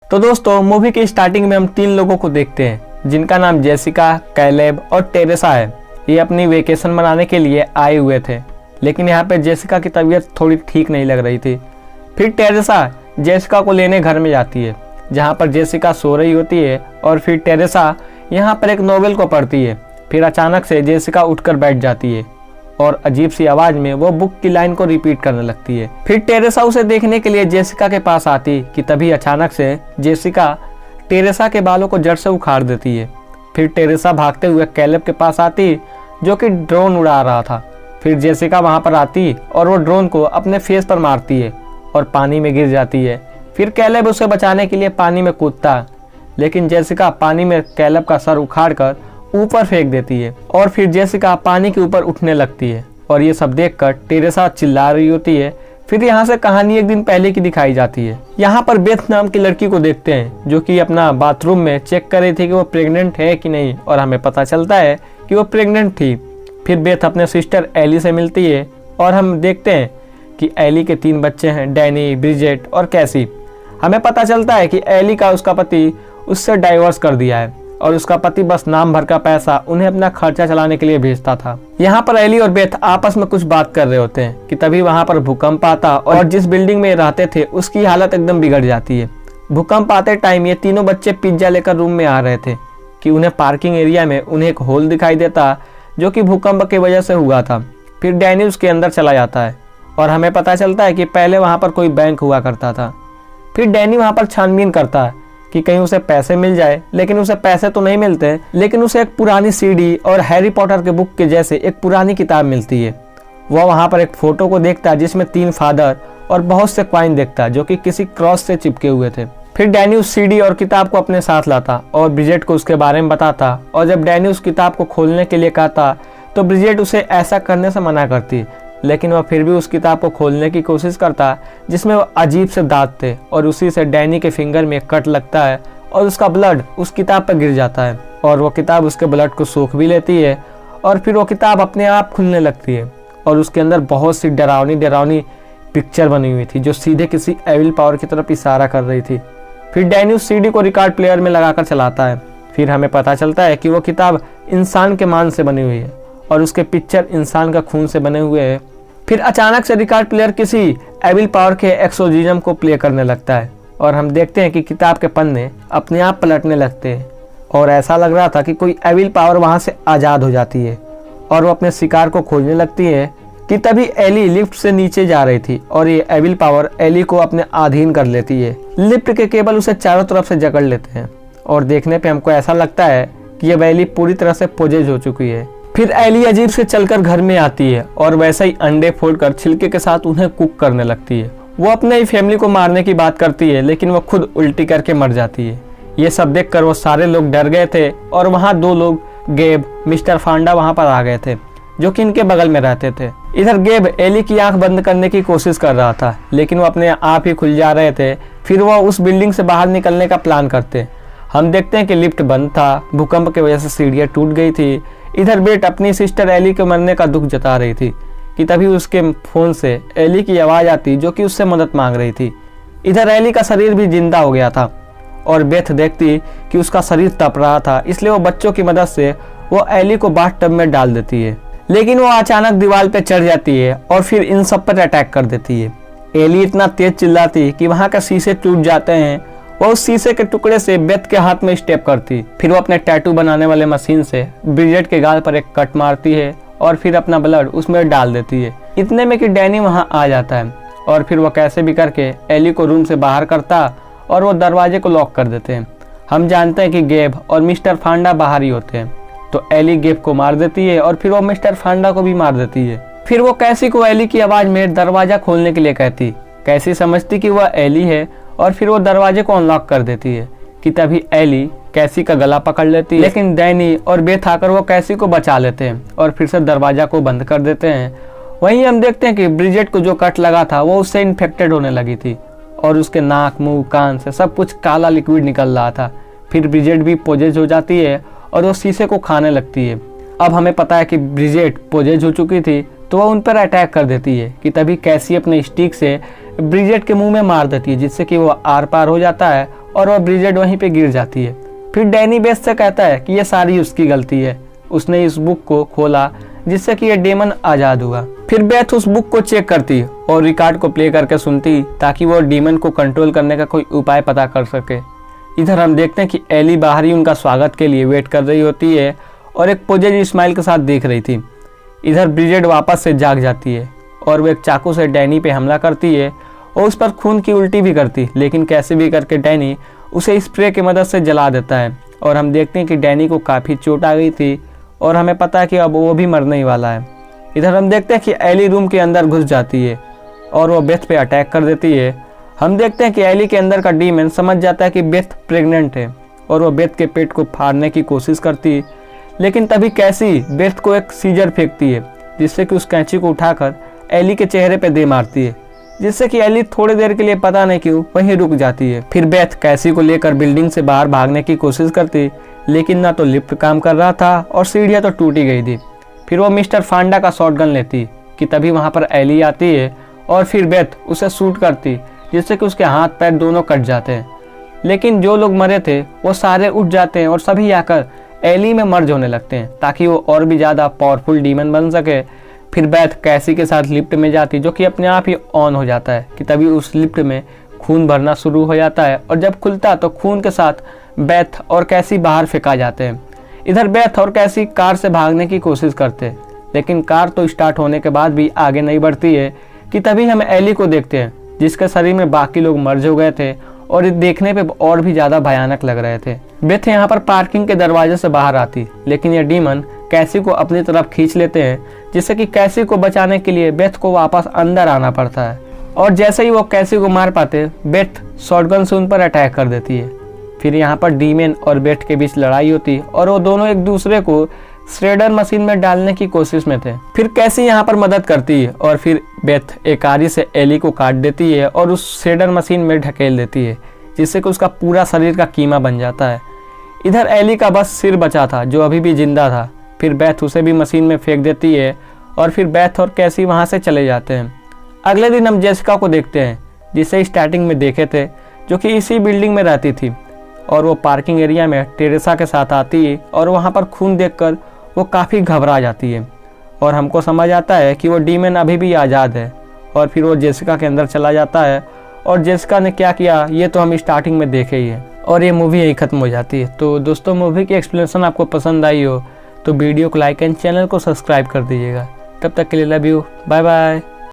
तो दोस्तों मूवी की स्टार्टिंग में हम 3 लोगों को देखते हैं जिनका नाम जेसिका, कैलेब और टेरेसा है। ये अपनी वेकेशन मनाने के लिए आए हुए थे, लेकिन यहाँ पे जेसिका की तबीयत थोड़ी ठीक नहीं लग रही थी। फिर टेरेसा जेसिका को लेने घर में जाती है, जहाँ पर जेसिका सो रही होती है और फिर टेरेसा यहाँ पर एक नोवेल को पढ़ती है। फिर अचानक से जेसिका उठकर बैठ जाती है और अजीब सी आवाज में वो बुक की लाइन को रिपीट करने लगती है। फिर टेरेसा उसे देखने के लिए जेसिका के पास आती कि तभी अचानक से जेसिका टेरेसा के बालों को जड़ से उखाड़ देती है। फिर टेरेसा भागते हुए कैलेब के पास आती जो कि ड्रोन उड़ा रहा था। फिर जेसिका वहां पर आती और वो ड्रोन को अपने फेस पर मारती है और पानी में गिर जाती है। फिर कैलेब उसे बचाने के लिए पानी में कूदता, लेकिन जेसिका पानी में कैलेब का सर उखाड़कर ऊपर फेंक देती है और फिर जेसिका पानी के ऊपर उठने लगती है और ये सब देखकर टेरेसा चिल्ला रही होती है। फिर यहाँ से कहानी एक दिन पहले की दिखाई जाती है। यहाँ पर बेथ नाम की लड़की को देखते हैं जो कि अपना बाथरूम में चेक कर रही थी कि वो प्रेग्नेंट है कि नहीं, और हमें पता चलता है कि वो प्रेग्नेंट थी। फिर बेथ अपने सिस्टर एली से मिलती है और हम देखते हैं कि एली के 3 बच्चे हैं, डैनी, ब्रिजेट और कैसी। हमें पता चलता है कि एली का उसका पति उससे डाइवोर्स कर दिया है और उसका पति बस नाम भर का पैसा उन्हें अपना खर्चा चलाने के लिए भेजता था। यहाँ पर एली और बेथ आपस में कुछ बात कर रहे होते हैं कि तभी वहाँ पर भूकंप आता और जिस बिल्डिंग में रहते थे उसकी हालत एकदम बिगड़ जाती है। भूकंप आते टाइम ये तीनों बच्चे पिज्जा लेकर रूम में आ रहे थे कि उन्हें पार्किंग एरिया में उन्हें एक होल दिखाई देता जो कि भूकंप की वजह से हुआ था। फिर डैनी उसके अंदर चला जाता है और हमें पता चलता है कि पहले वहाँ पर कोई बैंक हुआ करता था। फिर डैनी वहाँ पर छानबीन करता है कि कहीं उसे पैसे मिल जाए, लेकिन उसे पैसे तो नहीं मिलते, लेकिन उसे एक पुरानी सीडी और हैरी पॉटर के बुक के जैसे एक पुरानी किताब मिलती है। वह वहाँ पर एक फोटो को देखता है जिसमें 3 फादर और बहुत से कॉइन देखता है जो कि किसी क्रॉस से चिपके हुए थे। फिर डैनी उस सीडी और किताब को अपने साथ लाता और ब्रिजेट को उसके बारे में बताता, और जब डैनी उस किताब को खोलने के लिए कहता तो ब्रिजेट उसे ऐसा करने से मना करती, लेकिन वह फिर भी उस किताब को खोलने की कोशिश करता जिसमें वो अजीब से दांत थे और उसी से डैनी के फिंगर में कट लगता है और उसका ब्लड उस किताब पर गिर जाता है और वो किताब उसके ब्लड को सोख भी लेती है और फिर वो किताब अपने आप खुलने लगती है और उसके अंदर बहुत सी डरावनी पिक्चर बनी हुई थी जो सीधे किसी एविल पावर की तरफ इशारा कर रही थी। फिर डैनी उस सीडी को रिकॉर्ड प्लेयर में लगाकर चलाता है। फिर हमें पता चलता है कि वो किताब इंसान के मान से बनी हुई है और उसके पिक्चर इंसान का खून से बने हुए हैं। फिर अचानक से रिकॉर्ड प्लेयर किसी एविल पावर के एक्सोर्सिज्म को प्ले करने लगता है और हम देखते हैं कि किताब के पन्ने अपने आप पलटने लगते हैं और ऐसा लग रहा था कि कोई एविल पावर वहां से आज़ाद हो जाती है और वो अपने शिकार को खोजने लगती है कि तभी एली लिफ्ट से नीचे जा रही थी और ये एविल पावर एली को अपने अधीन कर लेती है। लिफ्ट के केबल उसे चारों तरफ से जकड़ लेते हैं और देखने पे हमको ऐसा लगता है कि ये एली पूरी तरह से पोजेज हो चुकी है। फिर एली अजीब से चलकर घर में आती है और वैसे ही अंडे फोड़कर छिलके के साथ उन्हें कुक करने लगती है। वो अपने ही फैमिली को मारने की बात करती है, लेकिन वो खुद उल्टी करके मर जाती है। ये सब देखकर वो सारे लोग डर गए थे और वहाँ 2 लोग गेब, मिस्टर फांडा वहाँ पर आ गए थे जो कि इनके बगल में रहते थे। इधर गेब एली की आंख बंद करने की कोशिश कर रहा था, लेकिन वो अपने आप ही खुल जा रहे थे। फिर वो उस बिल्डिंग से बाहर निकलने का प्लान करते। हम देखते हैं कि लिफ्ट बंद था, भूकंप की वजह से सीढ़ियाँ टूट गई थी। इधर बेट अपनी सिस्टर एली के मरने का दुख जता रही थी कि तभी उसके फोन से एली की आवाज़ आती जो कि उससे मदद मांग रही थी। इधर एली का शरीर भी जिंदा हो गया था और बेथ देखती कि उसका शरीर तप रहा था, इसलिए वो बच्चों की मदद से वो एली को बाथटब में डाल देती है, लेकिन वो अचानक दीवार पे चढ़ जाती है और फिर इन सब पर अटैक कर देती है। एली इतना तेज चिल्लाती कि वहाँ के शीशे टूट जाते हैं। वो उस शीशे के टुकड़े से बेथ के हाथ में स्टेप करती, फिर वो अपने टैटू बनाने वाले मशीन से ब्रिजेट के गाल पर एक कट मारती है और फिर अपना ब्लड उसमें डाल देती है। इतने में कि डैनी वहाँ आ जाता है और फिर वो कैसे भी करके एली को रूम से बाहर करता और वो दरवाजे को लॉक कर देते हैं। हम जानते हैं कि गेब और मिस्टर फांडा बाहर ही होते हैं, तो एली गेब को मार देती है और फिर वो मिस्टर फांडा को भी मार देती है। फिर वो कैसी को एली की आवाज़ में दरवाजा खोलने के लिए कहती। कैसी समझती कि वह एली है और फिर वो दरवाजे को अनलॉक कर देती है कि तभी एली कैसी का गला पकड़ लेती है, लेकिन डैनी और बेथ आकर वो कैसी को बचा लेते हैं और फिर से दरवाजा को बंद कर देते हैं। वहीं हम देखते हैं कि ब्रिजेट को जो कट लगा था वो उससे इन्फेक्टेड होने लगी थी और उसके नाक, मुंह, कान से सब कुछ काला लिक्विड निकल रहा था। फिर ब्रिजेट भी पोजेज हो जाती है और वो शीशे को खाने लगती है। अब हमें पता है कि ब्रिजेट पोजेज हो चुकी थी, तो वह उन पर अटैक कर देती है कि तभी कैसी अपने स्टिक से ब्रिजेट के मुंह में मार देती है, जिससे कि वो आर पार हो जाता है और वह ब्रिजेट वहीं पे गिर जाती है। फिर डैनी बेथ से कहता है कि यह सारी उसकी गलती है, उसने इस बुक को खोला जिससे कि यह डेमन आज़ाद हुआ। फिर बेथ उस बुक को चेक करती और रिकॉर्ड को प्ले करके सुनती ताकि वो डीमन को कंट्रोल करने का कोई उपाय पता कर सके। इधर हम देखते हैं कि एली बाहर ही उनका स्वागत के लिए वेट कर रही होती है और एक पॉजिटिव स्माइल के साथ देख रही थी। इधर ब्रिजेट वापस से जाग जाती है और वो एक चाकू से डैनी पे हमला करती है और उस पर खून की उल्टी भी करती, लेकिन कैसे भी करके डैनी उसे स्प्रे की मदद से जला देता है। और हम देखते हैं कि डैनी को काफ़ी चोट आ गई थी और हमें पता है कि अब वो भी मरने ही वाला है। इधर हम देखते हैं कि एली रूम के अंदर घुस जाती है और वो बेथ पे अटैक कर देती है। हम देखते हैं कि एली के अंदर का डीमन समझ जाता है कि बेथ प्रेग्नेंट है और वो बेथ के पेट को फाड़ने की कोशिश करती, लेकिन तभी कैसी बेथ को एक सीजर फेंकती है जिससे कि उस कैंची को उठाकर एली के चेहरे पे दे मारती है, जिससे कि एली थोड़ी देर के लिए पता नहीं क्यों वहीं रुक जाती है। फिर बेथ कैसी को लेकर बिल्डिंग से बाहर भागने की कोशिश करती, लेकिन ना तो लिफ्ट काम कर रहा था और सीढ़ियाँ तो टूटी गई थी। फिर वो मिस्टर फांडा का शॉटगन लेती कि तभी वहाँ पर एली आती है और फिर बेथ उसे शूट करती जिससे कि उसके हाथ पैर दोनों कट जाते हैं। लेकिन जो लोग मरे थे वो सारे उठ जाते हैं और सभी आकर एली में मर्ज होने लगते हैं ताकि वो और भी ज़्यादा पावरफुल डीमन बन सके। फिर बेथ कैसी के साथ लिफ्ट में जाती जो कि अपने आप ही ऑन हो जाता है कि तभी उस लिफ्ट में खून भरना शुरू हो जाता है और जब खुलता तो खून के साथ बेथ और कैसी बाहर फेंका जाते हैं। इधर बेथ और कैसी कार से भागने की कोशिश करते हैं, लेकिन कार तो स्टार्ट होने के बाद भी आगे नहीं बढ़ती है कि तभी हम एली को देखते हैं जिसके शरीर में बाकी लोग मर्ज हो गए थे और देखने पे और भी ज़्यादा भयानक लग रहे थे। बेथ यहाँ पर पार्किंग के दरवाजे से बाहर आती, लेकिन ये डीमन कैसी को अपनी तरफ खींच लेते हैं जिससे कि कैसी को बचाने के लिए बेथ को वापस अंदर आना पड़ता है। और जैसे ही वो कैसी को मार पाते बेथ शॉटगन से उन पर अटैक कर देती है। फिर यहाँ पर डीमन और बेथ के बीच लड़ाई होती और वो दोनों एक दूसरे को श्रेडर मशीन में डालने की कोशिश में थे। फिर कैसी यहाँ पर मदद करती है और फिर बेथ एक आरी से एली को काट देती है और उस श्रेडर मशीन में ढकेल देती है जिससे कि उसका पूरा शरीर का कीमा बन जाता है। इधर एली का बस सिर बचा था जो अभी भी जिंदा था। फिर बेथ उसे भी मशीन में फेंक देती है और फिर बेथ और कैसी वहाँ से चले जाते हैं। अगले दिन हम जेसिका को देखते हैं जिसे स्टार्टिंग में देखे थे, जो कि इसी बिल्डिंग में रहती थी और वो पार्किंग एरिया में टेरेसा के साथ आती है और वहाँ पर खून देखकर वो काफ़ी घबरा जाती है और हमको समझ आता है कि वो डीमन अभी भी आज़ाद है। और फिर वो जेसिका के अंदर चला जाता है और जेसिका ने क्या किया ये तो हम स्टार्टिंग में देखे ही है और ये मूवी यहीं ख़त्म हो जाती है। तो दोस्तों मूवी की एक्सप्लेनेशन आपको पसंद आई हो तो वीडियो को लाइक एंड चैनल को सब्सक्राइब कर दीजिएगा। तब तक के लिए लव यू, बाय बाय।